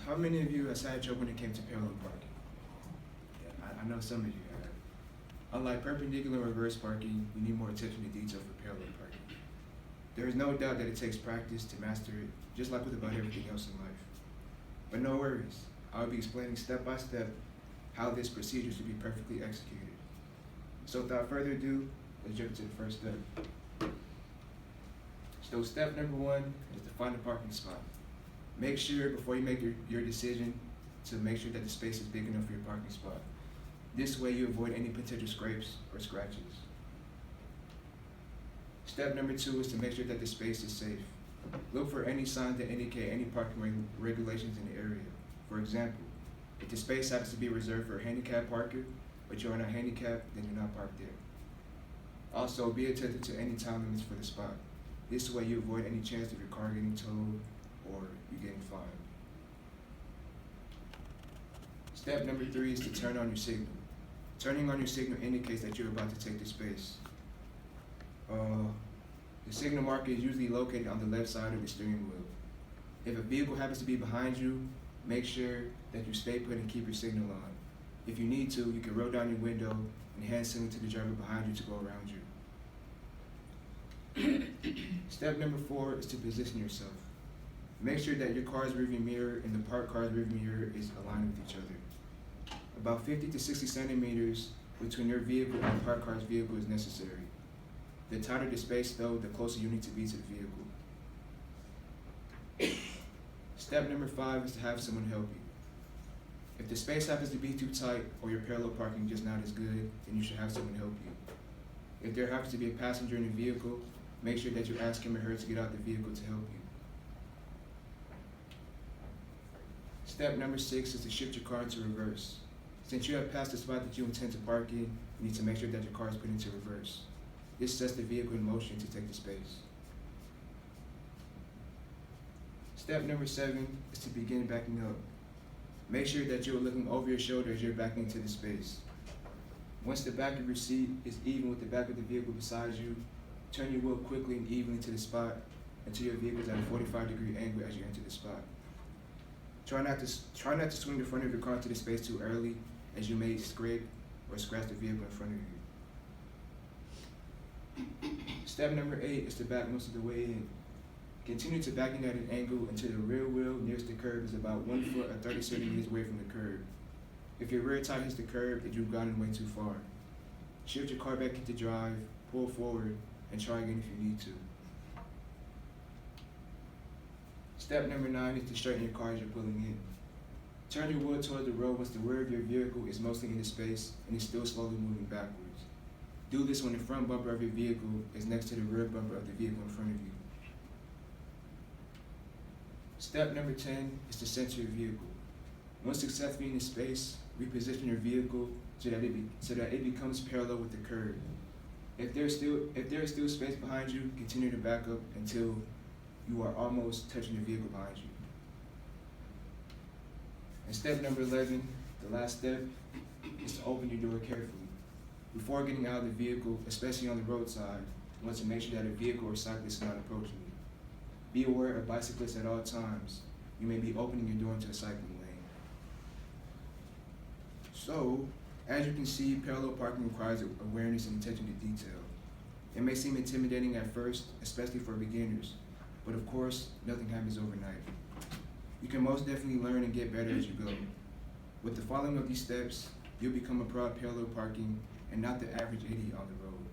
How many of you have had trouble when it came to parallel parking? Yeah, I know some of you have. Unlike perpendicular and reverse parking, we need more attention to detail for parallel parking. There is no doubt that it takes practice to master it, just like with about everything else in life. But no worries, I'll be explaining step by step how this procedure should be perfectly executed. So without further ado, let's jump to the first step. So step number one is to find a parking spot. Make sure before you make your decision to make sure that the space is big enough for your parking spot. This way you avoid any potential scrapes or scratches. Step number two is to make sure that the space is safe. Look for any signs that indicate any parking regulations in the area. For example, if the space happens to be reserved for a handicapped parker, but you are not handicapped, then you're not parked there. Also, be attentive to any time limits for the spot. This way you avoid any chance of your car getting towed or you getting fined. Step number three is to turn on your signal. Turning on your signal indicates that you're about to take the space. The signal marker is usually located on the left side of the steering wheel. If a vehicle happens to be behind you, make sure that you stay put and keep your signal on. If you need to, you can roll down your window and hand signal to the driver behind you to go around you. Step number four is to position yourself. Make sure that your car's rearview mirror and the parked car's rearview mirror is aligned with each other. About 50 to 60 centimeters between your vehicle and the parked car's vehicle is necessary. The tighter the space though, the closer you need to be to the vehicle. Step number five is to have someone help you. If the space happens to be too tight or your parallel parking just not as good, then you should have someone help you. If there happens to be a passenger in the vehicle, make sure that you ask him or her to get out the vehicle to help you. Step number six is to shift your car into reverse. Since you have passed the spot that you intend to park in, you need to make sure that your car is put into reverse. This sets the vehicle in motion to take the space. Step number seven is to begin backing up. Make sure that you're looking over your shoulder as you're backing into the space. Once the back of your seat is even with the back of the vehicle beside you, turn your wheel quickly and evenly to the spot until your vehicle is at a 45-degree angle as you enter the spot. Try not to swing the front of your car into the space too early, as you may scrape or scratch the vehicle in front of you. Step number eight is to back most of the way in. Continue to back in at an angle until the rear wheel nearest the curb is about 1 foot or 30 centimeters away from the curb. If your rear tire hits the curb, then you've gone way too far. Shift your car back into drive, pull forward, and try again if you need to. Step number nine is to straighten your car as you're pulling in. Turn your wheel towards the road once the rear of your vehicle is mostly in the space and is still slowly moving backwards. Do this when the front bumper of your vehicle is next to the rear bumper of the vehicle in front of you. Step number 10 is to center your vehicle. Once successfully in the space, reposition your vehicle so that it becomes parallel with the curb. If there is still space behind you, continue to back up until you are almost touching the vehicle behind you. And step number 11, the last step, is to open your door carefully. Before getting out of the vehicle, especially on the roadside, you want to make sure that a vehicle or cyclist is not approaching you. Be aware of bicyclists at all times. You may be opening your door into a cycling lane. So, as you can see, parallel parking requires awareness and attention to detail. It may seem intimidating at first, especially for beginners, but of course, nothing happens overnight. You can most definitely learn and get better as you go. With the following of these steps, you'll become a pro at parallel parking and not the average idiot on the road.